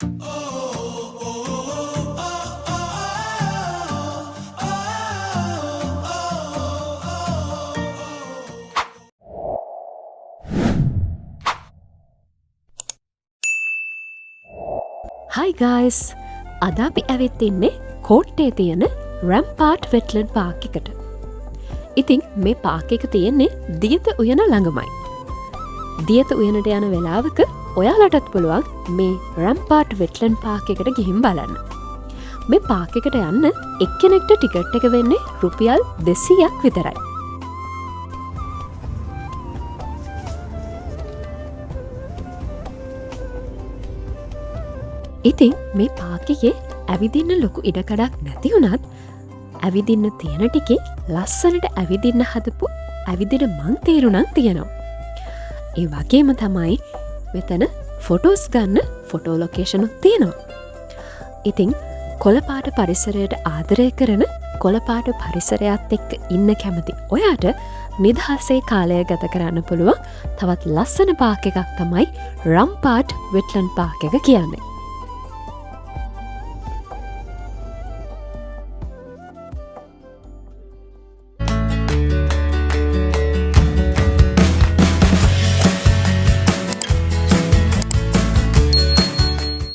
Hi guys! අද අපි ඇවිත් ඉන්නේ කෝට්ටේ තියෙන රැම්පාට් වෙට්ලන්ඩ් පාක් එකට. ඉතින් මේ පාක් එක තියෙන්නේ දියත උයන ළඟමයි. දියත උයනට යන වෙලාවක ඔයාලටත් පුළුවන් මේ රැම්පාට් වෙට්ලන්ඩ් පාක් එකට ගිහින් බලන්න. මේ පාක් එකට යන්න එක්කෙනෙක්ට ටිකට් එක වෙන්නේ රුපියල් 200ක් විතරයි. ඉතින් මේ පාකයේ ඇවිදින්න ලොකු ඉඩකඩක් නැති වුණත් ඇවිදින්න තියෙන ටිකේ ලස්සනට ඇවිදින්න හදපු ඇවිදින මං තේරුණක් තියෙනවා. ඒ වගේම තමයි මෙතන ෆොටෝස් ගන්න ෆොටෝ ලොකේෂනුත් තියෙනවා. ඉතින් කොළපාට පරිසරයට ආදරය කරන කොළපාට පරිසරයත් එක්ක ඉන්න කැමති ඔයාට නිදහසේ කාලය ගත කරන්න පුළුවන් තවත් ලස්සන පාක් එකක් තමයි රම්පාට් වෙට්ලන්ඩ් පාක් එක කියන්නේ.